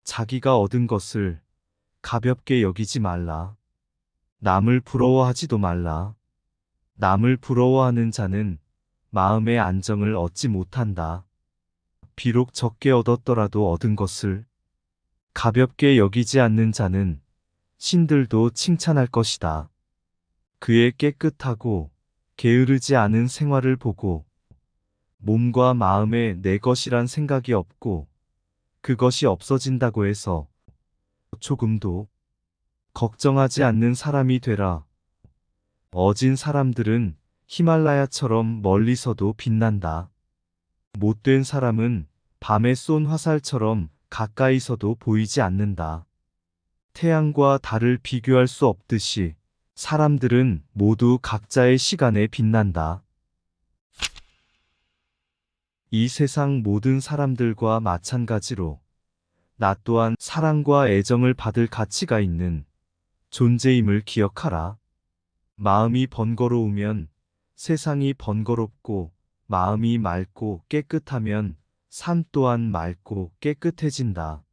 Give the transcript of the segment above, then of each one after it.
자기가 얻은 것을 가볍게 여기지 말라. 남을 부러워하지도 말라. 남을 부러워하는 자는 마음의 안정을 얻지 못한다. 비록 적게 얻었더라도 얻은 것을 가볍게 여기지 않는 자는 신들도 칭찬할 것이다. 그의 깨끗하고 게으르지 않은 생활을 보고 몸과 마음에 내 것이란 생각이 없고 그것이 없어진다고 해서 조금도 걱정하지 않는 사람이 되라. 어진 사람들은 히말라야처럼 멀리서도 빛난다. 못된 사람은 밤에 쏜 화살처럼 가까이서도 보이지 않는다. 태양과 달을 비교할 수 없듯이 사람들은 모두 각자의 시간에 빛난다. 이 세상 모든 사람들과 마찬가지로 나 또한 사랑과 애정을 받을 가치가 있는 존재임을 기억하라. 마음이 번거로우면 세상이 번거롭고 마음이 맑고 깨끗하면 삶 또한 맑고 깨끗해진다.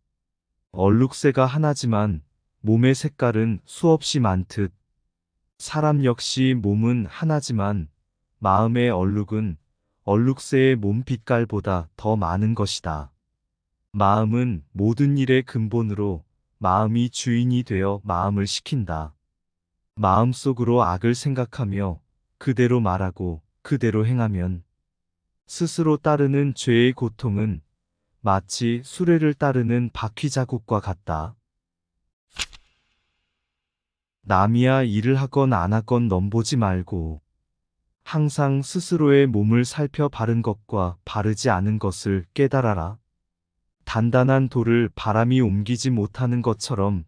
얼룩새가 하나지만 몸의 색깔은 수없이 많듯 사람 역시 몸은 하나지만 마음의 얼룩은 얼룩새의 몸 빛깔보다 더 많은 것이다. 마음은 모든 일의 근본으로 마음이 주인이 되어 마음을 시킨다. 마음속으로 악을 생각하며 그대로 말하고 그대로 행하면 스스로 따르는 죄의 고통은 마치 수레를 따르는 바퀴 자국과 같다. 남이야 일을 하건 안 하건 넘보지 말고 항상 스스로의 몸을 살펴 바른 것과 바르지 않은 것을 깨달아라. 단단한 돌을 바람이 옮기지 못하는 것처럼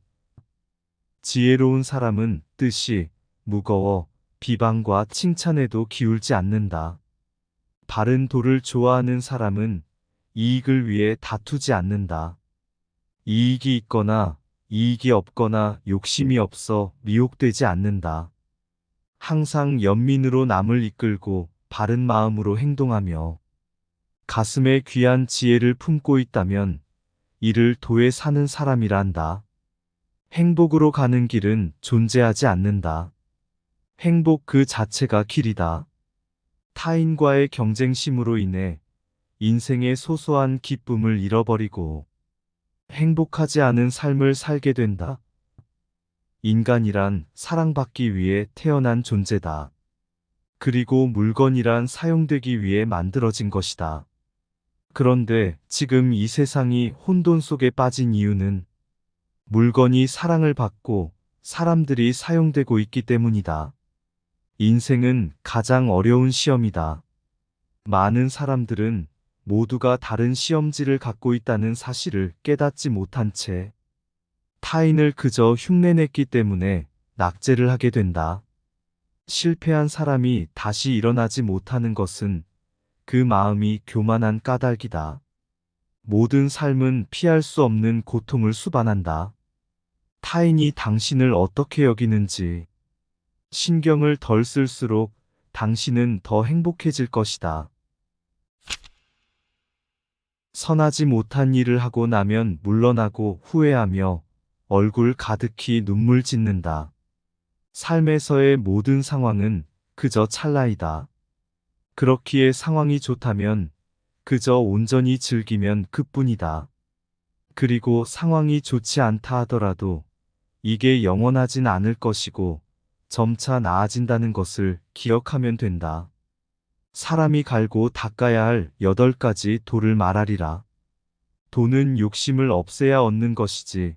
지혜로운 사람은 뜻이 무거워 비방과 칭찬에도 기울지 않는다. 바른 돌을 좋아하는 사람은 이익을 위해 다투지 않는다. 이익이 있거나 이익이 없거나 욕심이 없어 미혹되지 않는다. 항상 연민으로 남을 이끌고 바른 마음으로 행동하며 가슴에 귀한 지혜를 품고 있다면 이를 도에 사는 사람이란다. 행복으로 가는 길은 존재하지 않는다. 행복 그 자체가 길이다. 타인과의 경쟁심으로 인해 인생의 소소한 기쁨을 잃어버리고 행복하지 않은 삶을 살게 된다. 인간이란 사랑받기 위해 태어난 존재다. 그리고 물건이란 사용되기 위해 만들어진 것이다. 그런데 지금 이 세상이 혼돈 속에 빠진 이유는 물건이 사랑을 받고 사람들이 사용되고 있기 때문이다. 인생은 가장 어려운 시험이다. 많은 사람들은 모두가 다른 시험지를 갖고 있다는 사실을 깨닫지 못한 채 타인을 그저 흉내냈기 때문에 낙제를 하게 된다. 실패한 사람이 다시 일어나지 못하는 것은 그 마음이 교만한 까닭이다. 모든 삶은 피할 수 없는 고통을 수반한다. 타인이 당신을 어떻게 여기는지 신경을 덜 쓸수록 당신은 더 행복해질 것이다. 선하지 못한 일을 하고 나면 물러나고 후회하며 얼굴 가득히 눈물 짓는다. 삶에서의 모든 상황은 그저 찰나이다. 그렇기에 상황이 좋다면 그저 온전히 즐기면 그뿐이다. 그리고 상황이 좋지 않다 하더라도 이게 영원하진 않을 것이고 점차 나아진다는 것을 기억하면 된다. 사람이 갈고 닦아야 할 8가지 도를 말하리라. 도는 욕심을 없애야 얻는 것이지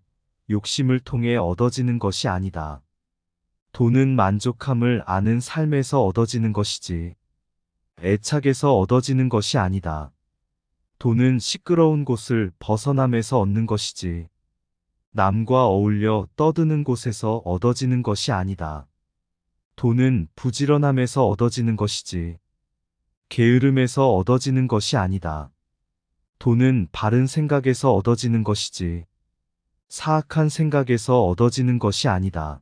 욕심을 통해 얻어지는 것이 아니다. 도는 만족함을 아는 삶에서 얻어지는 것이지 애착에서 얻어지는 것이 아니다. 도는 시끄러운 곳을 벗어남에서 얻는 것이지 남과 어울려 떠드는 곳에서 얻어지는 것이 아니다. 도는 부지런함에서 얻어지는 것이지 게으름에서 얻어지는 것이 아니다. 도는 바른 생각에서 얻어지는 것이지 사악한 생각에서 얻어지는 것이 아니다.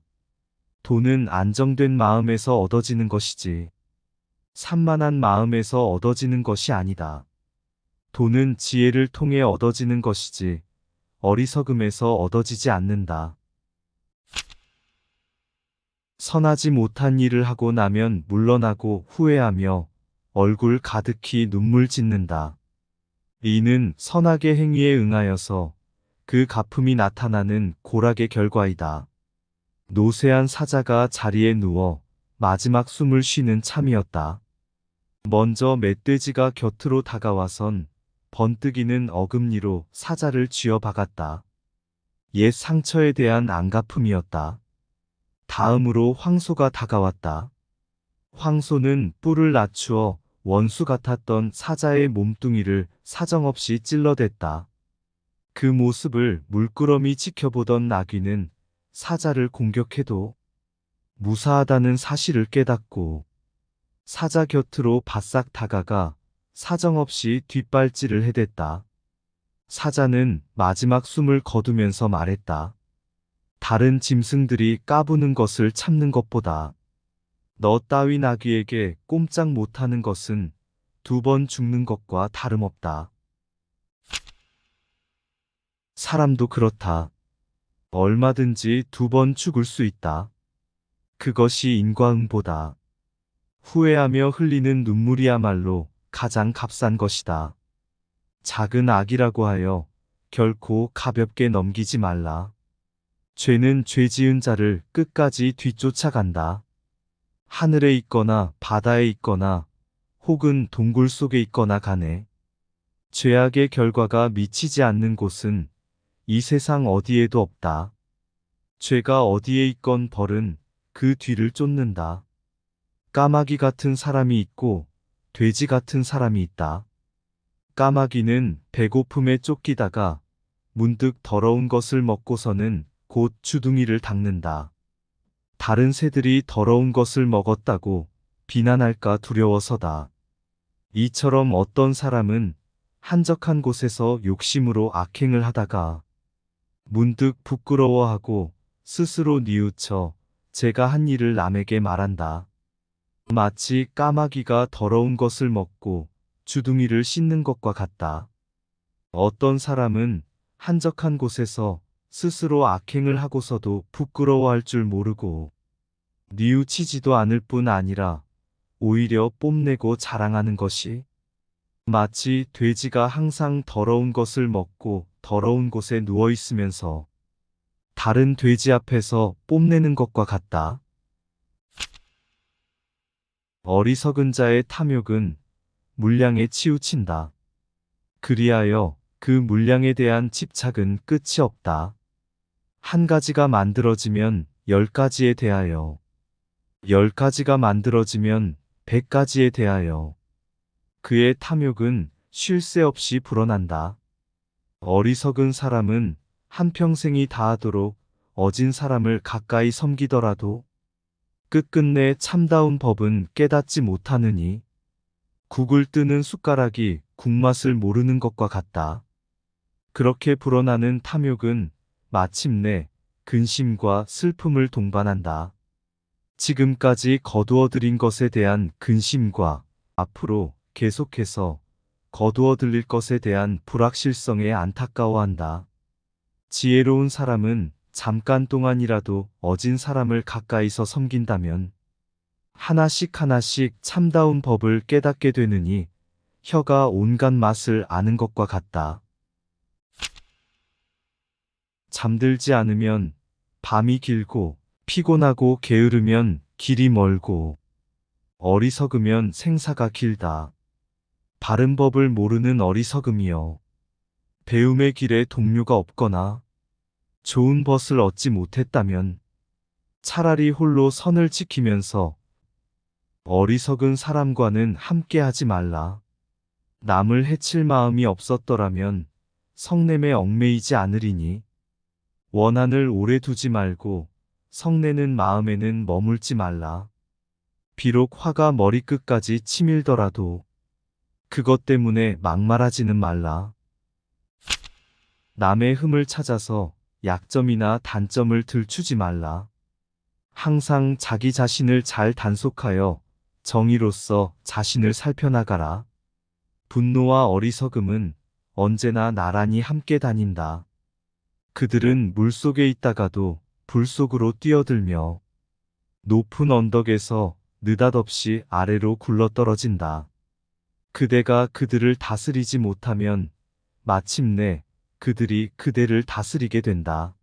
도는 안정된 마음에서 얻어지는 것이지 산만한 마음에서 얻어지는 것이 아니다. 도는 지혜를 통해 얻어지는 것이지 어리석음에서 얻어지지 않는다. 선하지 못한 일을 하고 나면 물러나고 후회하며 얼굴 가득히 눈물 짓는다. 이는 선악의 행위에 응하여서 그 가품이 나타나는 고락의 결과이다. 노쇠한 사자가 자리에 누워 마지막 숨을 쉬는 참이었다. 먼저 멧돼지가 곁으로 다가와선 번뜩이는 어금니로 사자를 쥐어 박았다. 옛 상처에 대한 안갚음이었다. 다음으로 황소가 다가왔다. 황소는 뿔을 낮추어 원수 같았던 사자의 몸뚱이를 사정없이 찔러댔다. 그 모습을 물끄러미 지켜보던 나귀는 사자를 공격해도 무사하다는 사실을 깨닫고 사자 곁으로 바싹 다가가 사정없이 뒷발질을 해댔다. 사자는 마지막 숨을 거두면서 말했다. 다른 짐승들이 까부는 것을 참는 것보다 너 따위 나귀에게 꼼짝 못하는 것은 2번 죽는 것과 다름없다. 사람도 그렇다. 얼마든지 2번 죽을 수 있다. 그것이 인과응보다. 후회하며 흘리는 눈물이야말로 가장 값싼 것이다. 작은 악이라고 하여 결코 가볍게 넘기지 말라. 죄는 죄 지은 자를 끝까지 뒤쫓아간다. 하늘에 있거나 바다에 있거나 혹은 동굴 속에 있거나 간에 죄악의 결과가 미치지 않는 곳은 이 세상 어디에도 없다. 죄가 어디에 있건 벌은 그 뒤를 쫓는다. 까마귀 같은 사람이 있고 돼지 같은 사람이 있다. 까마귀는 배고픔에 쫓기다가 문득 더러운 것을 먹고서는 곧 주둥이를 닦는다. 다른 새들이 더러운 것을 먹었다고 비난할까 두려워서다. 이처럼 어떤 사람은 한적한 곳에서 욕심으로 악행을 하다가 문득 부끄러워하고 스스로 뉘우쳐 제가 한 일을 남에게 말한다. 마치 까마귀가 더러운 것을 먹고 주둥이를 씻는 것과 같다. 어떤 사람은 한적한 곳에서 스스로 악행을 하고서도 부끄러워할 줄 모르고 뉘우치지도 않을 뿐 아니라 오히려 뽐내고 자랑하는 것이 마치 돼지가 항상 더러운 것을 먹고 더러운 곳에 누워 있으면서 다른 돼지 앞에서 뽐내는 것과 같다. 어리석은 자의 탐욕은 물량에 치우친다. 그리하여 그 물량에 대한 집착은 끝이 없다. 한 가지가 만들어지면 10가지에 대하여, 10가지가 만들어지면 100가지에 대하여 그의 탐욕은 쉴 새 없이 불어난다. 어리석은 사람은 한평생이 다하도록 어진 사람을 가까이 섬기더라도 끝끝내 참다운 법은 깨닫지 못하느니 국을 뜨는 숟가락이 국맛을 모르는 것과 같다. 그렇게 불어나는 탐욕은 마침내 근심과 슬픔을 동반한다. 지금까지 거두어들인 것에 대한 근심과 앞으로 계속해서 거두어들일 것에 대한 불확실성에 안타까워한다. 지혜로운 사람은 잠깐 동안이라도 어진 사람을 가까이서 섬긴다면 하나씩 하나씩 참다운 법을 깨닫게 되느니 혀가 온갖 맛을 아는 것과 같다. 잠들지 않으면 밤이 길고 피곤하고 게으르면 길이 멀고 어리석으면 생사가 길다. 바른 법을 모르는 어리석음이여. 배움의 길에 동료가 없거나 좋은 벗을 얻지 못했다면 차라리 홀로 선을 지키면서 어리석은 사람과는 함께하지 말라. 남을 해칠 마음이 없었더라면 성냄에 얽매이지 않으리니 원한을 오래 두지 말고 성내는 마음에는 머물지 말라. 비록 화가 머리끝까지 치밀더라도 그것 때문에 막말하지는 말라. 남의 흠을 찾아서 약점이나 단점을 들추지 말라. 항상 자기 자신을 잘 단속하여 정의로서 자신을 살펴나가라. 분노와 어리석음은 언제나 나란히 함께 다닌다. 그들은 물속에 있다가도 불 속으로 뛰어들며 높은 언덕에서 느닷없이 아래로 굴러떨어진다. 그대가 그들을 다스리지 못하면 마침내 그들이 그대를 다스리게 된다.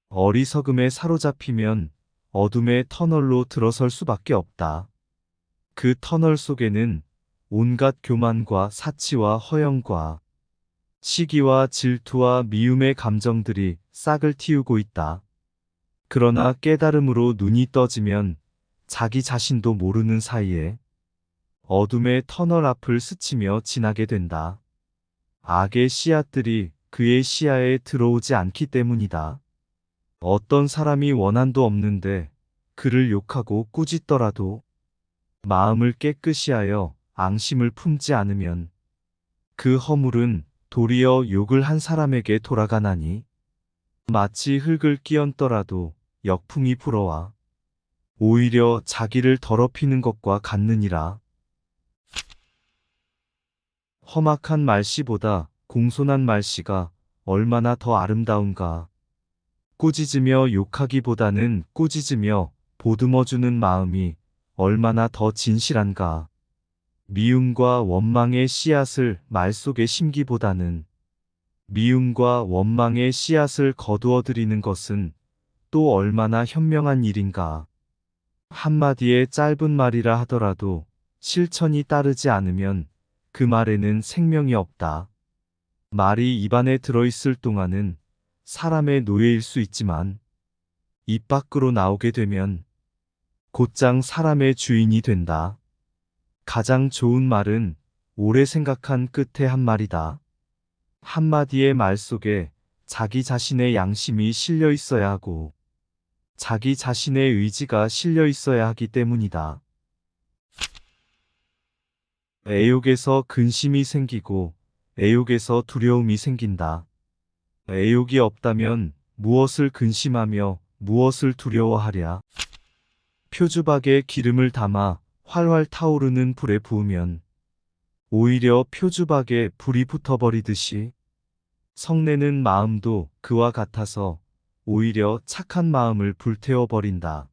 어리석음에 사로잡히면 어둠의 터널로 들어설 수밖에 없다. 그 터널 속에는 온갖 교만과 사치와 허영과 시기와 질투와 미움의 감정들이 싹을 틔우고 있다. 그러나 깨달음으로 눈이 떠지면 자기 자신도 모르는 사이에 어둠의 터널 앞을 스치며 지나게 된다. 악의 씨앗들이 그의 시야에 들어오지 않기 때문이다. 어떤 사람이 원한도 없는데 그를 욕하고 꾸짖더라도 마음을 깨끗이 하여 앙심을 품지 않으면 그 허물은 도리어 욕을 한 사람에게 돌아가나니 마치 흙을 끼얹더라도 역풍이 불어와 오히려 자기를 더럽히는 것과 같느니라. 험악한 말씨보다 공손한 말씨가 얼마나 더 아름다운가. 꾸짖으며 욕하기보다는 꾸짖으며 보듬어주는 마음이 얼마나 더 진실한가. 미움과 원망의 씨앗을 말 속에 심기보다는 미움과 원망의 씨앗을 거두어들이는 것은 또 얼마나 현명한 일인가. 한마디의 짧은 말이라 하더라도 실천이 따르지 않으면 그 말에는 생명이 없다. 말이 입안에 들어있을 동안은 사람의 노예일 수 있지만 입 밖으로 나오게 되면 곧장 사람의 주인이 된다. 가장 좋은 말은 오래 생각한 끝에 한 말이다. 한마디의 말 속에 자기 자신의 양심이 실려 있어야 하고 자기 자신의 의지가 실려 있어야 하기 때문이다. 애욕에서 근심이 생기고 애욕에서 두려움이 생긴다. 애욕이 없다면 무엇을 근심하며 무엇을 두려워하랴. 표주박에 기름을 담아 활활 타오르는 불에 부으면 오히려 표주박에 불이 붙어버리듯이 성내는 마음도 그와 같아서 오히려 착한 마음을 불태워버린다.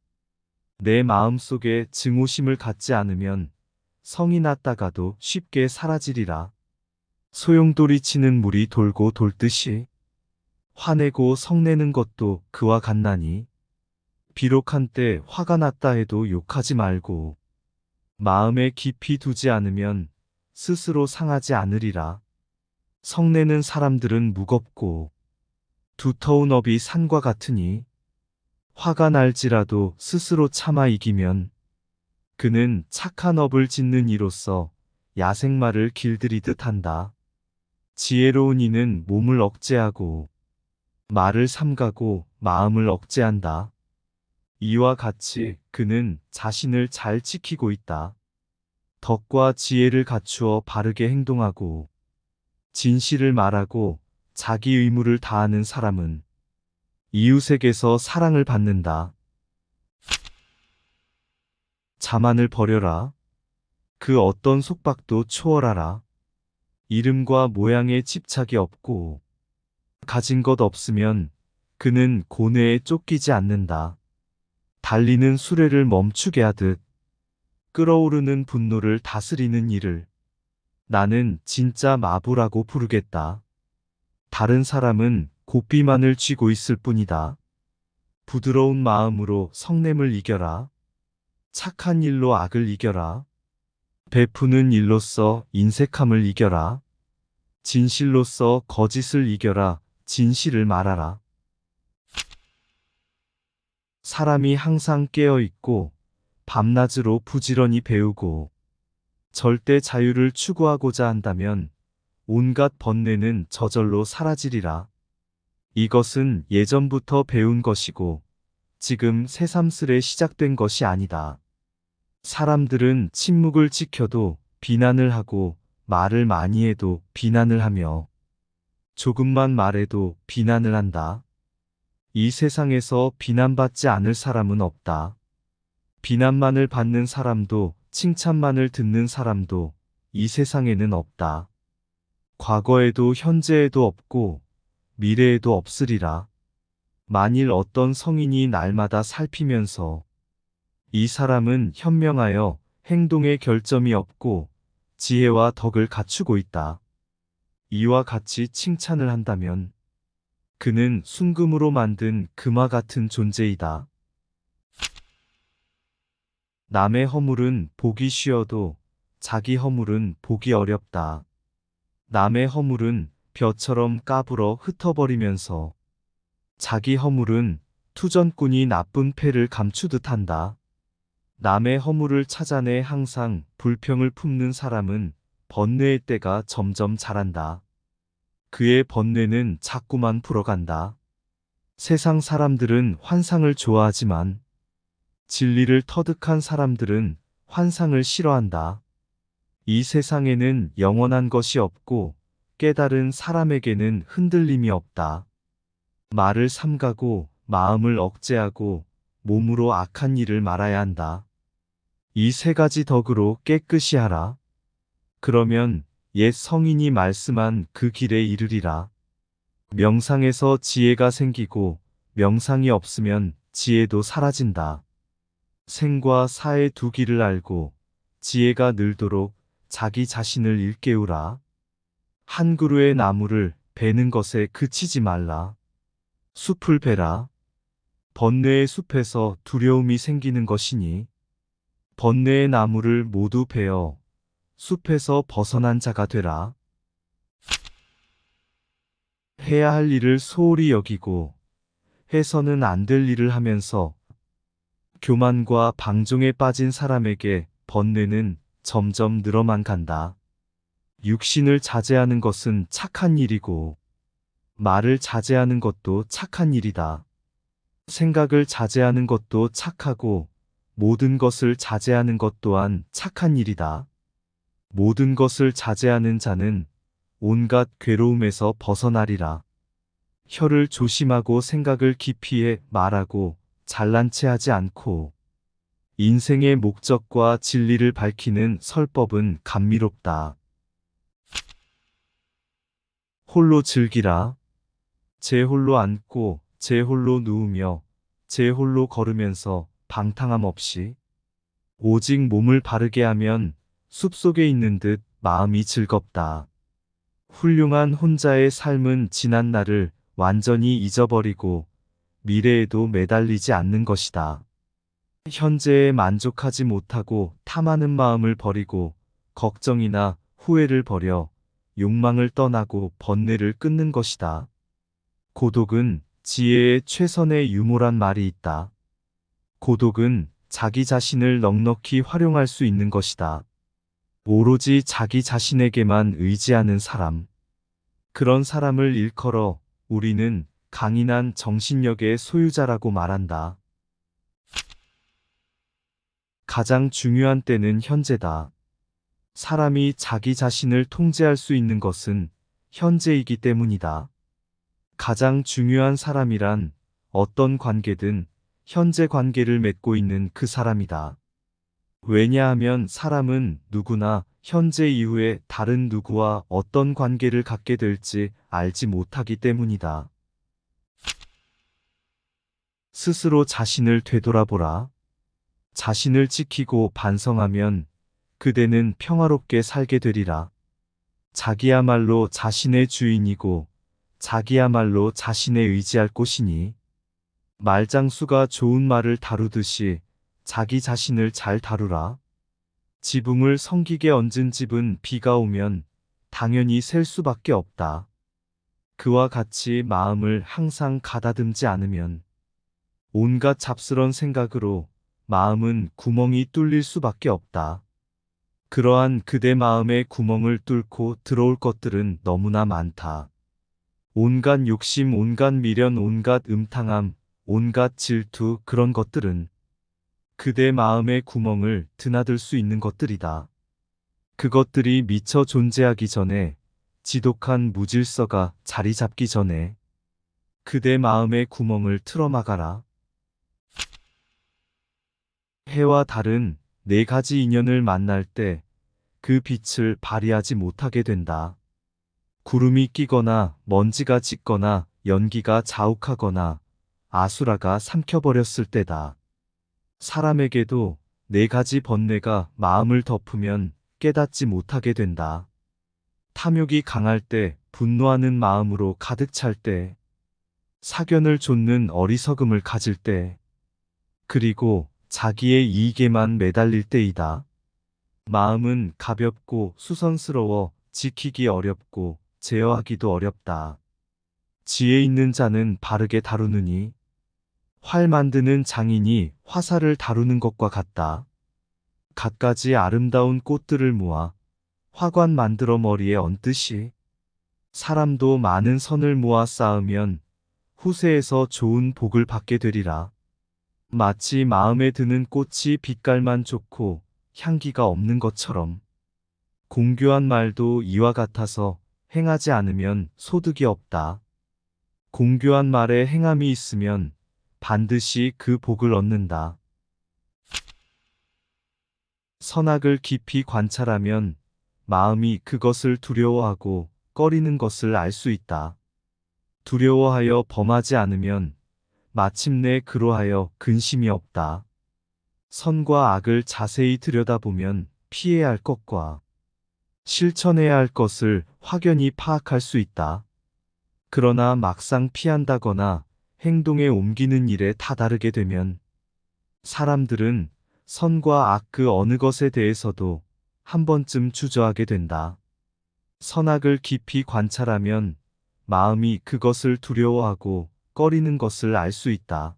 내 마음 속에 증오심을 갖지 않으면 성이 났다가도 쉽게 사라지리라. 소용돌이 치는 물이 돌고 돌듯이 화내고 성내는 것도 그와 같나니 비록 한때 화가 났다 해도 욕하지 말고 마음에 깊이 두지 않으면 스스로 상하지 않으리라. 성내는 사람들은 무겁고 두터운 업이 산과 같으니 화가 날지라도 스스로 참아 이기면 그는 착한 업을 짓는 이로써 야생마를 길들이듯 한다. 지혜로운 이는 몸을 억제하고 말을 삼가고 마음을 억제한다. 이와 같이 그는 자신을 잘 지키고 있다. 덕과 지혜를 갖추어 바르게 행동하고 진실을 말하고 자기 의무를 다하는 사람은 이웃에게서 사랑을 받는다. 자만을 버려라. 그 어떤 속박도 초월하라. 이름과 모양에 집착이 없고 가진 것 없으면 그는 고뇌에 쫓기지 않는다. 달리는 수레를 멈추게 하듯 끓어오르는 분노를 다스리는 일을 나는 진짜 마부라고 부르겠다. 다른 사람은 고삐만을 쥐고 있을 뿐이다. 부드러운 마음으로 성냄을 이겨라. 착한 일로 악을 이겨라. 베푸는 일로써 인색함을 이겨라. 진실로써 거짓을 이겨라. 진실을 말하라. 사람이 항상 깨어 있고 밤낮으로 부지런히 배우고 절대 자유를 추구하고자 한다면 온갖 번뇌는 저절로 사라지리라. 이것은 예전부터 배운 것이고 지금 새삼스레 시작된 것이 아니다. 사람들은 침묵을 지켜도 비난을 하고 말을 많이 해도 비난을 하며 조금만 말해도 비난을 한다. 이 세상에서 비난받지 않을 사람은 없다. 비난만을 받는 사람도 칭찬만을 듣는 사람도 이 세상에는 없다. 과거에도 현재에도 없고 미래에도 없으리라. 만일 어떤 성인이 날마다 살피면서 이 사람은 현명하여 행동에 결점이 없고 지혜와 덕을 갖추고 있다. 이와 같이 칭찬을 한다면 그는 순금으로 만든 금화 같은 존재이다. 남의 허물은 보기 쉬워도 자기 허물은 보기 어렵다. 남의 허물은 벼처럼 까불어 흩어버리면서 자기 허물은 투전꾼이 나쁜 패를 감추듯 한다. 남의 허물을 찾아내 항상 불평을 품는 사람은 번뇌의 때가 점점 자란다. 그의 번뇌는 자꾸만 불어간다. 세상 사람들은 환상을 좋아하지만 진리를 터득한 사람들은 환상을 싫어한다. 이 세상에는 영원한 것이 없고 깨달은 사람에게는 흔들림이 없다. 말을 삼가고 마음을 억제하고 몸으로 악한 일을 말아야 한다. 이 세 가지 덕으로 깨끗이 하라. 그러면 옛 성인이 말씀한 그 길에 이르리라. 명상에서 지혜가 생기고 명상이 없으면 지혜도 사라진다. 생과 사의 두 길을 알고 지혜가 늘도록 자기 자신을 일깨우라. 한 그루의 나무를 베는 것에 그치지 말라. 숲을 베라. 번뇌의 숲에서 두려움이 생기는 것이니 번뇌의 나무를 모두 베어 숲에서 벗어난 자가 되라. 해야 할 일을 소홀히 여기고 해서는 안 될 일을 하면서 교만과 방종에 빠진 사람에게 번뇌는 점점 늘어만 간다. 육신을 자제하는 것은 착한 일이고 말을 자제하는 것도 착한 일이다. 생각을 자제하는 것도 착하고 모든 것을 자제하는 것 또한 착한 일이다. 모든 것을 자제하는 자는 온갖 괴로움에서 벗어나리라. 혀를 조심하고 생각을 깊이 해 말하고 잘난 체 하지 않고 인생의 목적과 진리를 밝히는 설법은 감미롭다. 홀로 즐기라. 제 홀로 앉고 제 홀로 누우며 제 홀로 걸으면서 방탕함 없이 오직 몸을 바르게 하면 숲속에 있는 듯 마음이 즐겁다. 훌륭한 혼자의 삶은 지난 날을 완전히 잊어버리고 미래에도 매달리지 않는 것이다. 현재에 만족하지 못하고 탐하는 마음을 버리고 걱정이나 후회를 버려 욕망을 떠나고 번뇌를 끊는 것이다. 고독은 지혜의 최선의 유모란 말이 있다. 고독은 자기 자신을 넉넉히 활용할 수 있는 것이다. 오로지 자기 자신에게만 의지하는 사람. 그런 사람을 일컬어 우리는 강인한 정신력의 소유자라고 말한다. 가장 중요한 때는 현재다. 사람이 자기 자신을 통제할 수 있는 것은 현재이기 때문이다. 가장 중요한 사람이란 어떤 관계든 현재 관계를 맺고 있는 그 사람이다. 왜냐하면 사람은 누구나 현재 이후에 다른 누구와 어떤 관계를 갖게 될지 알지 못하기 때문이다. 스스로 자신을 되돌아보라. 자신을 지키고 반성하면 그대는 평화롭게 살게 되리라. 자기야말로 자신의 주인이고 자기야말로 자신에 의지할 곳이니 말장수가 좋은 말을 다루듯이 자기 자신을 잘 다루라. 지붕을 성기게 얹은 집은 비가 오면 당연히 셀 수밖에 없다. 그와 같이 마음을 항상 가다듬지 않으면 온갖 잡스런 생각으로 마음은 구멍이 뚫릴 수밖에 없다. 그러한 그대 마음의 구멍을 뚫고 들어올 것들은 너무나 많다. 온갖 욕심, 온갖 미련, 온갖 음탕함, 온갖 질투, 그런 것들은 그대 마음의 구멍을 드나들 수 있는 것들이다. 그것들이 미처 존재하기 전에, 지독한 무질서가 자리 잡기 전에 그대 마음의 구멍을 틀어막아라. 해와 달은 네 가지 인연을 만날 때 그 빛을 발휘하지 못하게 된다. 구름이 끼거나 먼지가 짙거나 연기가 자욱하거나 아수라가 삼켜버렸을 때다. 사람에게도 네 가지 번뇌가 마음을 덮으면 깨닫지 못하게 된다. 탐욕이 강할 때, 분노하는 마음으로 가득 찰 때, 사견을 좇는 어리석음을 가질 때, 그리고 자기의 이익에만 매달릴 때이다. 마음은 가볍고 수선스러워 지키기 어렵고 제어하기도 어렵다. 지혜 있는 자는 바르게 다루느니 활 만드는 장인이 화살을 다루는 것과 같다. 갖가지 아름다운 꽃들을 모아 화관 만들어 머리에 얹듯이 사람도 많은 선을 모아 쌓으면 후세에서 좋은 복을 받게 되리라. 마치 마음에 드는 꽃이 빛깔만 좋고 향기가 없는 것처럼 공교한 말도 이와 같아서 행하지 않으면 소득이 없다. 공교한 말에 행함이 있으면 반드시 그 복을 얻는다. 선악을 깊이 관찰하면 마음이 그것을 두려워하고 꺼리는 것을 알 수 있다. 두려워하여 범하지 않으면 마침내 그로하여 근심이 없다. 선과 악을 자세히 들여다보면 피해야 할 것과 실천해야 할 것을 확연히 파악할 수 있다. 그러나 막상 피한다거나 행동에 옮기는 일에 다다르게 되면 사람들은 선과 악 그 어느 것에 대해서도 한 번쯤 주저하게 된다. 선악을 깊이 관찰하면 마음이 그것을 두려워하고 꺼리는 것을 알 수 있다.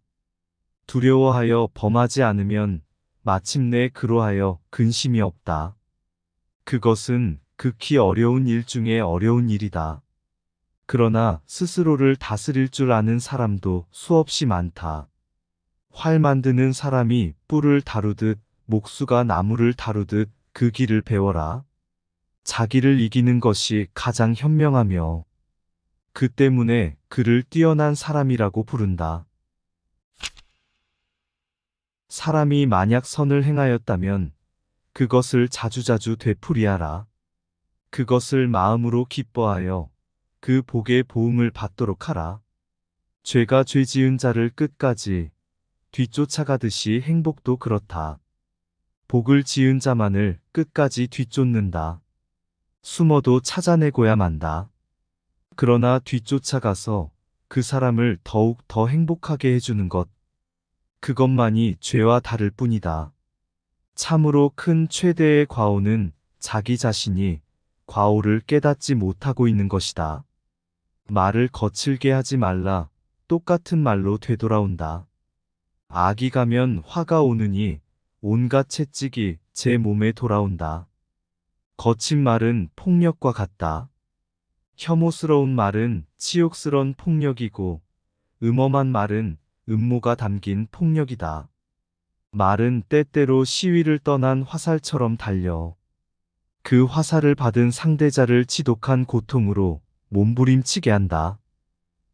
두려워하여 범하지 않으면 마침내 그로하여 근심이 없다. 그것은 극히 어려운 일 중에 어려운 일이다. 그러나 스스로를 다스릴 줄 아는 사람도 수없이 많다. 활 만드는 사람이 뿔을 다루듯 목수가 나무를 다루듯 그 길을 배워라. 자기를 이기는 것이 가장 현명하며 그 때문에 그를 뛰어난 사람이라고 부른다. 사람이 만약 선을 행하였다면 그것을 자주자주 되풀이하라. 그것을 마음으로 기뻐하여 그 복의 보응을 받도록 하라. 죄가 죄 지은 자를 끝까지 뒤쫓아가듯이 행복도 그렇다. 복을 지은 자만을 끝까지 뒤쫓는다. 숨어도 찾아내고야 만다. 그러나 뒤쫓아가서 그 사람을 더욱 더 행복하게 해주는 것, 그것만이 죄와 다를 뿐이다. 참으로 큰 최대의 과오는 자기 자신이 과오를 깨닫지 못하고 있는 것이다. 말을 거칠게 하지 말라. 똑같은 말로 되돌아온다. 악이 가면 화가 오느니 온갖 채찍이 제 몸에 돌아온다. 거친 말은 폭력과 같다. 혐오스러운 말은 치욕스런 폭력이고 음험한 말은 음모가 담긴 폭력이다. 말은 때때로 시위를 떠난 화살처럼 달려 그 화살을 받은 상대자를 지독한 고통으로 몸부림치게 한다.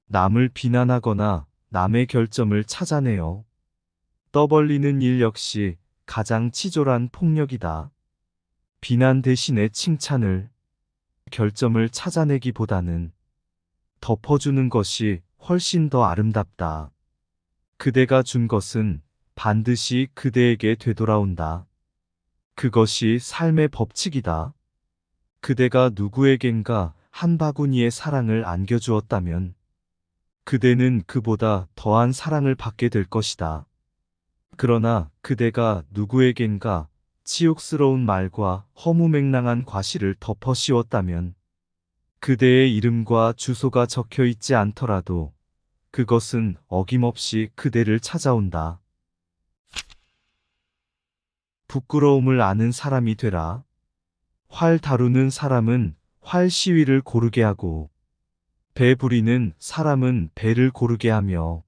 남을 비난하거나 남의 결점을 찾아내어 떠벌리는 일 역시 가장 치졸한 폭력이다. 비난 대신에 칭찬을, 결점을 찾아내기보다는 덮어주는 것이 훨씬 더 아름답다. 그대가 준 것은 반드시 그대에게 되돌아온다. 그것이 삶의 법칙이다. 그대가 누구에겐가 한 바구니의 사랑을 안겨주었다면 그대는 그보다 더한 사랑을 받게 될 것이다. 그러나 그대가 누구에겐가 치욕스러운 말과 허무맹랑한 과실을 덮어 씌웠다면 그대의 이름과 주소가 적혀 있지 않더라도 그것은 어김없이 그대를 찾아온다. 부끄러움을 아는 사람이 되라. 활 다루는 사람은 활 시위를 고르게 하고 배 부리는 사람은 배를 고르게 하며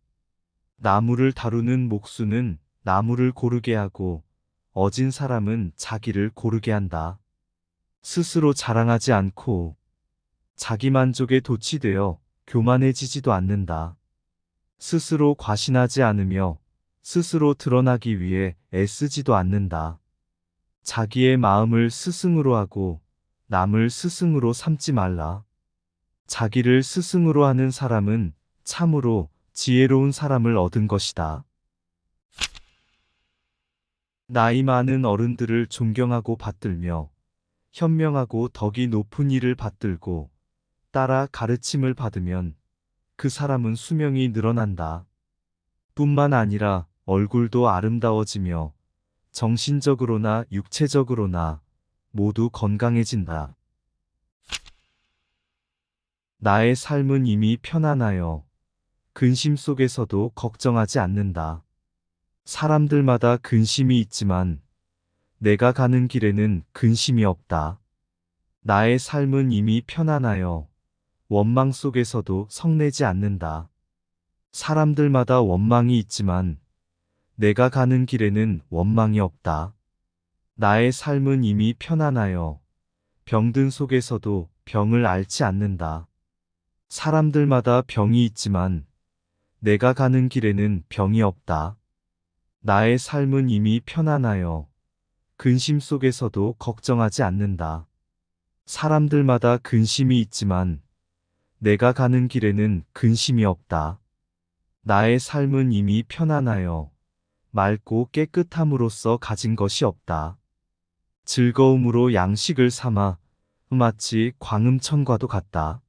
나무를 다루는 목수는 나무를 고르게 하고 어진 사람은 자기를 고르게 한다. 스스로 자랑하지 않고 자기 만족에 도취되어 교만해지지도 않는다. 스스로 과신하지 않으며 스스로 드러나기 위해 애쓰지도 않는다. 자기의 마음을 스승으로 하고 남을 스승으로 삼지 말라. 자기를 스승으로 하는 사람은 참으로 지혜로운 사람을 얻은 것이다. 나이 많은 어른들을 존경하고 받들며 현명하고 덕이 높은 이를 받들고 따라 가르침을 받으면 그 사람은 수명이 늘어난다. 뿐만 아니라 얼굴도 아름다워지며 정신적으로나 육체적으로나 모두 건강해진다. 나의 삶은 이미 편안하여 근심 속에서도 걱정하지 않는다. 사람들마다 근심이 있지만 내가 가는 길에는 근심이 없다. 나의 삶은 이미 편안하여 원망 속에서도 성내지 않는다. 사람들마다 원망이 있지만 내가 가는 길에는 원망이 없다. 나의 삶은 이미 편안하여 병든 속에서도 병을 앓지 않는다. 사람들마다 병이 있지만 내가 가는 길에는 병이 없다. 나의 삶은 이미 편안하여 근심 속에서도 걱정하지 않는다. 사람들마다 근심이 있지만 내가 가는 길에는 근심이 없다. 나의 삶은 이미 편안하여 맑고 깨끗함으로써 가진 것이 없다. 즐거움으로 양식을 삼아 마치 광음천과도 같다.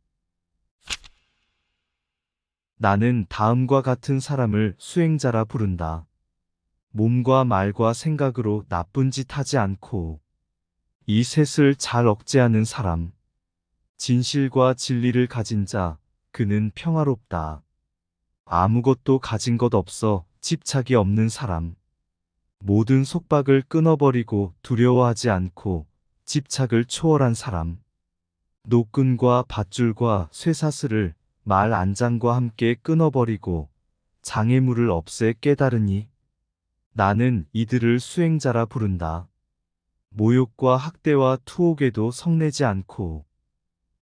나는 다음과 같은 사람을 수행자라 부른다. 몸과 말과 생각으로 나쁜 짓 하지 않고 이 셋을 잘 억제하는 사람. 진실과 진리를 가진 자, 그는 평화롭다. 아무것도 가진 것 없어 집착이 없는 사람. 모든 속박을 끊어버리고 두려워하지 않고 집착을 초월한 사람. 노끈과 밧줄과 쇠사슬을 말 안장과 함께 끊어버리고 장애물을 없애 깨달으니 나는 이들을 수행자라 부른다. 모욕과 학대와 투옥에도 성내지 않고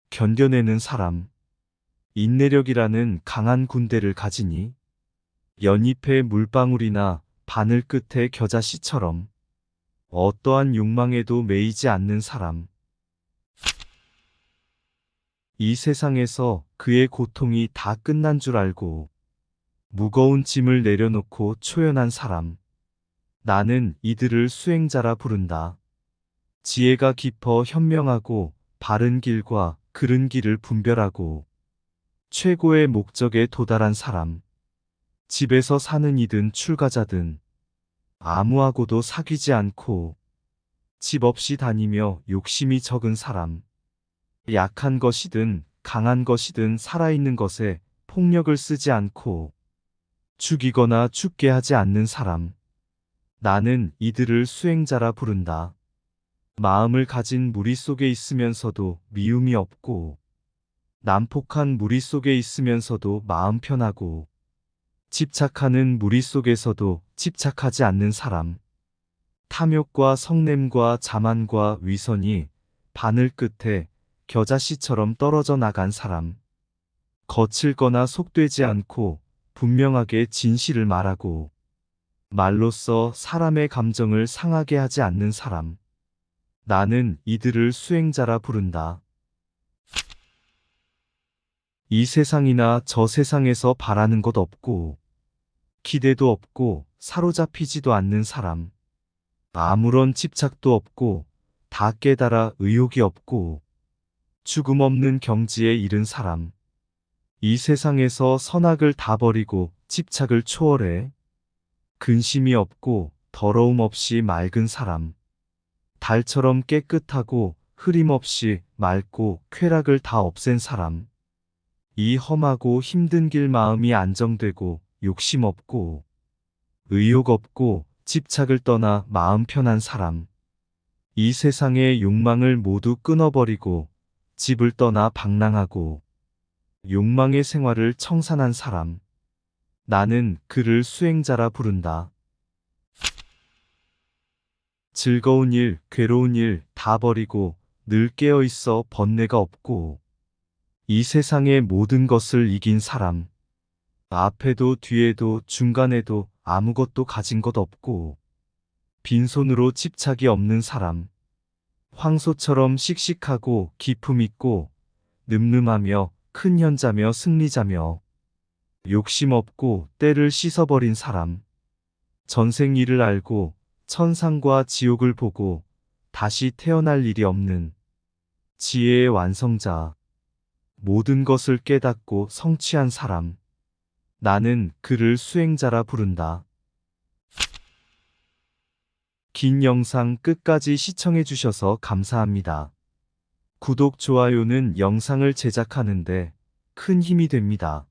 견뎌내는 사람. 인내력이라는 강한 군대를 가지니 연잎의 물방울이나 바늘 끝의 겨자씨처럼 어떠한 욕망에도 매이지 않는 사람. 이 세상에서 그의 고통이 다 끝난 줄 알고 무거운 짐을 내려놓고 초연한 사람. 나는 이들을 수행자라 부른다. 지혜가 깊어 현명하고 바른 길과 그른 길을 분별하고 최고의 목적에 도달한 사람. 집에서 사는 이든 출가자든 아무하고도 사귀지 않고 집 없이 다니며 욕심이 적은 사람. 약한 것이든 강한 것이든 살아있는 것에 폭력을 쓰지 않고 죽이거나 죽게 하지 않는 사람. 나는 이들을 수행자라 부른다. 마음을 가진 무리 속에 있으면서도 미움이 없고 난폭한 무리 속에 있으면서도 마음 편하고 집착하는 무리 속에서도 집착하지 않는 사람. 탐욕과 성냄과 자만과 위선이 바늘 끝에 겨자씨처럼 떨어져 나간 사람. 거칠거나 속되지 않고 분명하게 진실을 말하고 말로써 사람의 감정을 상하게 하지 않는 사람. 나는 이들을 수행자라 부른다. 이 세상이나 저 세상에서 바라는 것 없고 기대도 없고 사로잡히지도 않는 사람. 아무런 집착도 없고 다 깨달아 의욕이 없고 죽음 없는 경지에 이른 사람. 이 세상에서 선악을 다 버리고 집착을 초월해 근심이 없고 더러움 없이 맑은 사람. 달처럼 깨끗하고 흐림 없이 맑고 쾌락을 다 없앤 사람. 이 험하고 힘든 길 마음이 안정되고 욕심 없고 의욕 없고 집착을 떠나 마음 편한 사람. 이 세상의 욕망을 모두 끊어버리고 집을 떠나 방랑하고 욕망의 생활을 청산한 사람. 나는 그를 수행자라 부른다. 즐거운 일, 괴로운 일 다 버리고 늘 깨어 있어 번뇌가 없고 이 세상의 모든 것을 이긴 사람. 앞에도 뒤에도 중간에도 아무것도 가진 것 없고 빈손으로 집착이 없는 사람. 황소처럼 씩씩하고 기품 있고 늠름하며 큰 현자며 승리자며 욕심 없고 때를 씻어버린 사람. 전생 일을 알고 천상과 지옥을 보고 다시 태어날 일이 없는 지혜의 완성자. 모든 것을 깨닫고 성취한 사람. 나는 그를 수행자라 부른다. 긴 영상 끝까지 시청해 주셔서 감사합니다. 구독, 좋아요는 영상을 제작하는데 큰 힘이 됩니다.